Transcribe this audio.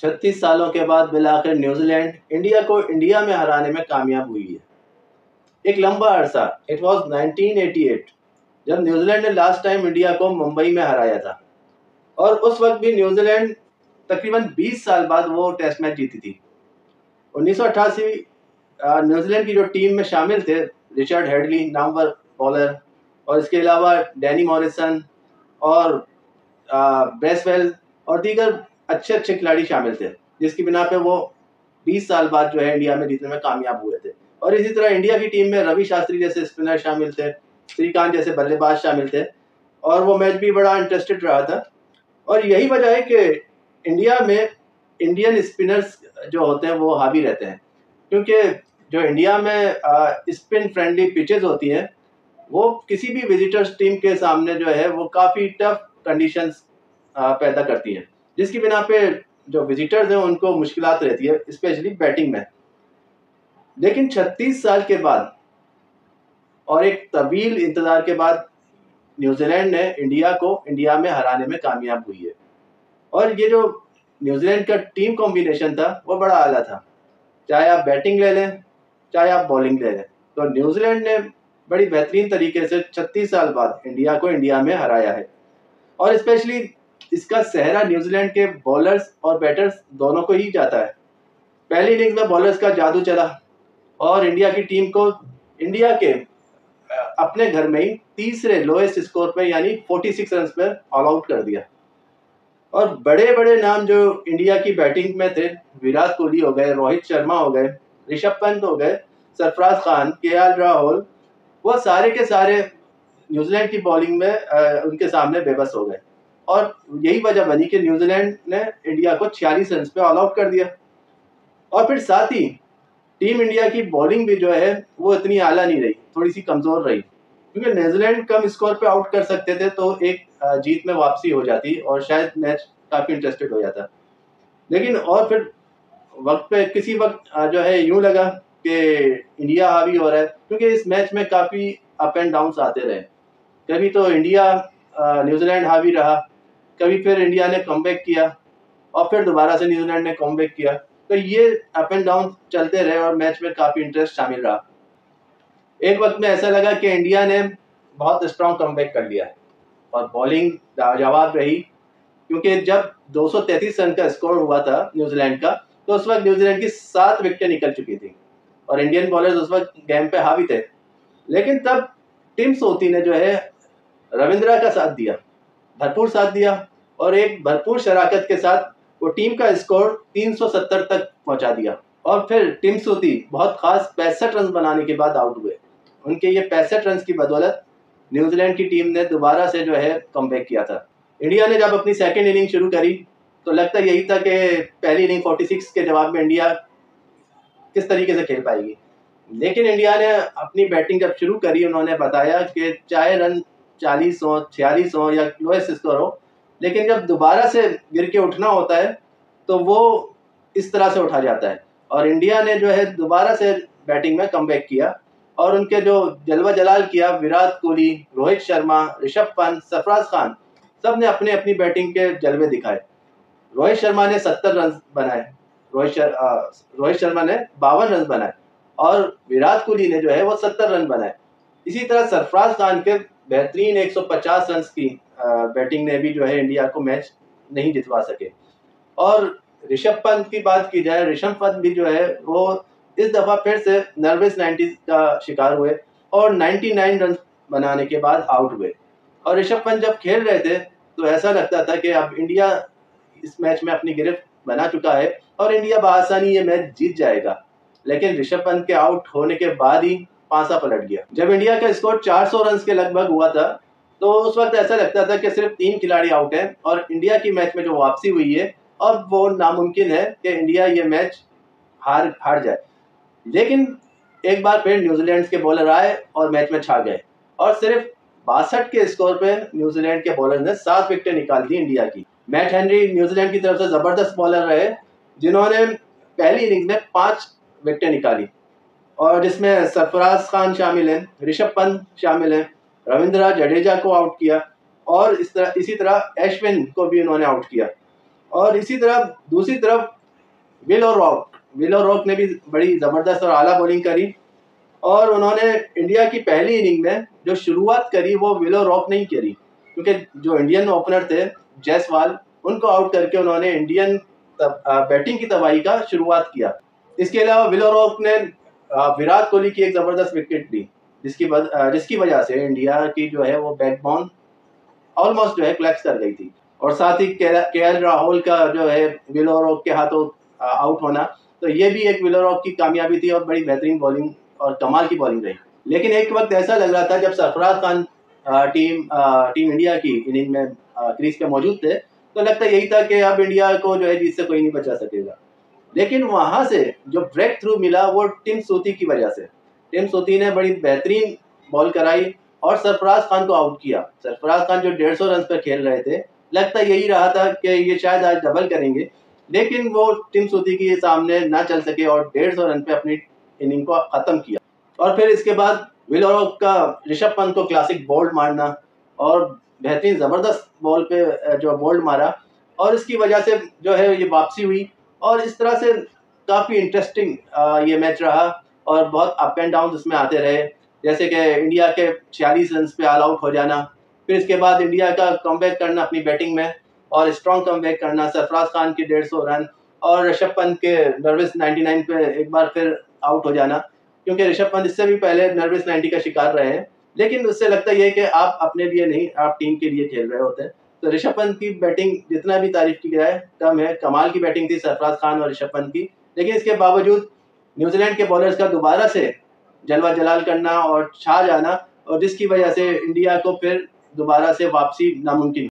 36 सालों के बाद बिलाखिर न्यूजीलैंड इंडिया को इंडिया में हराने में कामयाब हुई है। एक लंबा अरसा, इट वॉज 1988, जब न्यूजीलैंड ने लास्ट टाइम इंडिया को मुंबई में हराया था। और उस वक्त भी न्यूजीलैंड तकरीबन 20 साल बाद वो टेस्ट मैच जीती थी। 1988 न्यूजीलैंड की जो टीम में शामिल थे रिचर्ड हेडली नामवर बॉलर, और इसके अलावा डैनी मॉरिसन और ब्रेसवेल और दीगर अच्छे अच्छे खिलाड़ी शामिल थे, जिसकी बिना पे वो 20 साल बाद जो है इंडिया में जीतने में कामयाब हुए थे। और इसी तरह इंडिया की टीम में रवि शास्त्री जैसे स्पिनर शामिल थे, श्रीकांत जैसे बल्लेबाज शामिल थे, और वो मैच भी बड़ा इंटरेस्टेड रहा था। और यही वजह है कि इंडिया में इंडियन स्पिनर्स जो होते हैं वो हावी रहते हैं, क्योंकि जो इंडिया में स्पिन फ्रेंडली पिचेस होती हैं वो किसी भी विजिटर्स टीम के सामने जो है वो काफ़ी टफ कंडीशंस पैदा करती हैं, जिसकी बिना पे जो विजिटर्स हैं उनको मुश्किलात रहती है, स्पेशली बैटिंग में। लेकिन 36 साल के बाद और एक तवील इंतज़ार के बाद न्यूजीलैंड ने इंडिया को इंडिया में हराने में कामयाब हुई है। और ये जो न्यूजीलैंड का टीम कॉम्बिनेशन था वो बड़ा आला था, चाहे आप बैटिंग ले लें चाहे आप बॉलिंग ले लें। तो न्यूजीलैंड ने बड़ी बेहतरीन तरीके से 36 साल बाद इंडिया को इंडिया में हराया है। और स्पेशली इसका सेहरा न्यूजीलैंड के बॉलर्स और बैटर्स दोनों को ही जाता है। पहली इनिंग्स में बॉलर्स का जादू चला और इंडिया की टीम को इंडिया के अपने घर में ही तीसरे लोएस्ट स्कोर पे यानी 46 रन पे ऑल आउट कर दिया। और बड़े बड़े नाम जो इंडिया की बैटिंग में थे, विराट कोहली हो गए, रोहित शर्मा हो गए, ऋषभ पंत हो गए, सरफराज खान, केएल राहुल, वो सारे के सारे न्यूजीलैंड की बॉलिंग में उनके सामने बेबस हो गए। और यही वजह बनी कि न्यूजीलैंड ने इंडिया को 46 रन पे ऑल आउट कर दिया। और फिर साथ ही टीम इंडिया की बॉलिंग भी जो है वो इतनी आला नहीं रही, थोड़ी सी कमज़ोर रही, क्योंकि न्यूजीलैंड कम स्कोर पे आउट कर सकते थे तो एक जीत में वापसी हो जाती और शायद मैच काफ़ी इंटरेस्टेड हो जाता। लेकिन और फिर वक्त पे किसी वक्त जो है यूँ लगा कि इंडिया हावी हो रहा है, क्योंकि इस मैच में काफ़ी अप एंड डाउन्स आते रहे। कभी तो इंडिया न्यूजीलैंड हावी रहा, कभी फिर इंडिया ने कमबैक किया और फिर दोबारा से न्यूजीलैंड ने कमबैक किया। तो ये अप एंड डाउन चलते रहे और मैच में काफ़ी इंटरेस्ट शामिल रहा। एक वक्त में ऐसा लगा कि इंडिया ने बहुत स्ट्रॉन्ग कमबैक कर लिया और बॉलिंग लाजवाब रही, क्योंकि जब 233 रन का स्कोर हुआ था न्यूजीलैंड का तो उस वक्त न्यूजीलैंड की 7 विकेटें निकल चुकी थी और इंडियन बॉलर्स उस वक्त गेम पे हावी थे। लेकिन तब टिम सोती ने जो है रविंद्रा का साथ दिया, भरपूर साथ दिया, और एक भरपूर शराकत के साथ वो टीम का स्कोर 370 तक पहुंचा दिया। और फिर टिम सोती बहुत खास 65 रन बनाने के बाद आउट हुए। उनके ये 65 रन की बदौलत न्यूजीलैंड की टीम ने दोबारा से जो है कमबैक किया था। इंडिया ने जब अपनी सेकेंड इनिंग शुरू करी तो लगता यही था कि पहली इनिंग 46 के जवाब में इंडिया किस तरीके से खेल पाएगी। लेकिन इंडिया ने अपनी बैटिंग जब शुरू करी, उन्होंने बताया कि चाहे रन 40 हो, 46 हो या लोएस्ट स्कोर हो, लेकिन जब दोबारा से गिर के उठना होता है तो वो इस तरह से उठा जाता है। और इंडिया ने जो है दोबारा से बैटिंग में कमबैक किया और उनके जो जलवा जलाल किया, विराट कोहली, रोहित शर्मा, ऋषभ पंत, सरफराज खान, सब ने अपने अपनी बैटिंग के जलवे दिखाए। रोहित शर्मा ने 70 रन बनाए, रोहित शर्मा ने 52 रन बनाए और विराट कोहली ने जो है वो 70 रन बनाए। इसी तरह सरफराज खान के बेहतरीन 150 रन की बैटिंग ने भी जो है इंडिया को मैच नहीं जितवा सके। और ऋषभ पंत की बात की जाए, ऋषभ पंत भी जो है वो इस दफ़ा फिर से नर्वस 90s का शिकार हुए और 99 रन बनाने के बाद आउट हुए। और ऋषभ पंत जब खेल रहे थे तो ऐसा लगता था कि अब इंडिया इस मैच में अपनी गिरफ्त बना चुका है और इंडिया बआसानी ये मैच जीत जाएगा। लेकिन ऋषभ पंत के आउट होने के बाद ही पासा पलट गया। जब इंडिया का स्कोर 400 रन के लगभग हुआ था तो उस वक्त ऐसा लगता था कि सिर्फ 3 खिलाड़ी आउट हैं और इंडिया की मैच में जो वापसी हुई है अब वो नामुमकिन है कि इंडिया ये मैच हार जाए। लेकिन एक बार फिर न्यूजीलैंड के बॉलर आए और मैच में छा गए और सिर्फ 62 के स्कोर पे न्यूजीलैंड के बॉलर ने 7 विकेटें निकाल दी इंडिया की। मैट हेनरी न्यूजीलैंड की तरफ से ज़बरदस्त बॉलर रहे, जिन्होंने पहली इनिंग्स में 5 विकेटें निकाली और जिसमें सरफराज खान शामिल हैं, ऋषभ पंत शामिल हैं, रविंद्रा जडेजा को आउट किया और इसी तरह अश्विन को भी उन्होंने आउट किया। और इसी तरह दूसरी तरफ विल और रॉक ने भी बड़ी ज़बरदस्त और आला बॉलिंग करी, और उन्होंने इंडिया की पहली इनिंग में जो शुरुआत करी वो विल और रॉक नहीं करी, क्योंकि जो इंडियन ओपनर थे जायसवाल, उनको आउट करके उन्होंने इंडियन बैटिंग की तबाही का शुरुआत किया। इसके अलावा विल और रॉक ने विराट कोहली की एक ज़बरदस्त विकेट ली, जिसकी वजह से इंडिया की जो है वो बैकबोन ऑलमोस्ट जो है कोलैप्स कर गई थी। और साथ ही केएल राहुल का जो है विल और रॉक के हाथों आउट होना, तो ये भी एक विल और रॉक की कामयाबी थी और बड़ी बेहतरीन बॉलिंग और कमाल की बॉलिंग रही। लेकिन एक वक्त ऐसा लग रहा था जब सरफराज खान टीम इंडिया की इनिंग में क्रीज पे मौजूद थे, तो लगता यही था कि अब इंडिया को जो है जीत से कोई नहीं बचा सकेगा। लेकिन वहाँ से जो ब्रेक थ्रू मिला वो टिम सूती की वजह से। टिम सूती ने बड़ी बेहतरीन बॉल कराई और सरफराज खान को आउट किया। सरफराज खान जो 150 रन पर खेल रहे थे, लगता यही रहा था कि ये शायद आज डबल करेंगे, लेकिन वो टिम सूती के सामने ना चल सके और 150 रन पे अपनी इनिंग को ख़त्म किया। और फिर इसके बाद विल और रॉक का ऋषभ पंत को क्लासिक बोल्ड मारना और बेहतरीन ज़बरदस्त बॉल पे जो बोल्ड मारा, और इसकी वजह से जो है ये वापसी हुई। और इस तरह से काफ़ी इंटरेस्टिंग ये मैच रहा और बहुत अप एंड डाउन इसमें आते रहे। जैसे कि इंडिया के 46 रन पे ऑल आउट हो जाना, फिर इसके बाद इंडिया का कमबैक करना अपनी बैटिंग में और स्ट्रॉन्ग कमबैक करना, सरफराज खान के 150 रन और ऋषभ पंत के नर्वस 99 पे एक बार फिर आउट हो जाना, क्योंकि ऋषभ पंत इससे भी पहले नर्वस 90 का शिकार रहे हैं। लेकिन उससे लगता यह है कि आप अपने लिए नहीं, आप टीम के लिए खेल रहे होते हैं। तो ऋषभ पंत की बैटिंग जितना भी तारीफ की जाए कम है। कमाल की बैटिंग थी सरफराज खान और ऋषभ पंत की, लेकिन इसके बावजूद न्यूजीलैंड के बॉलर्स का दोबारा से जलवा जलाल करना और छा जाना, और जिसकी वजह से इंडिया को फिर दोबारा से वापसी नामुमकिन।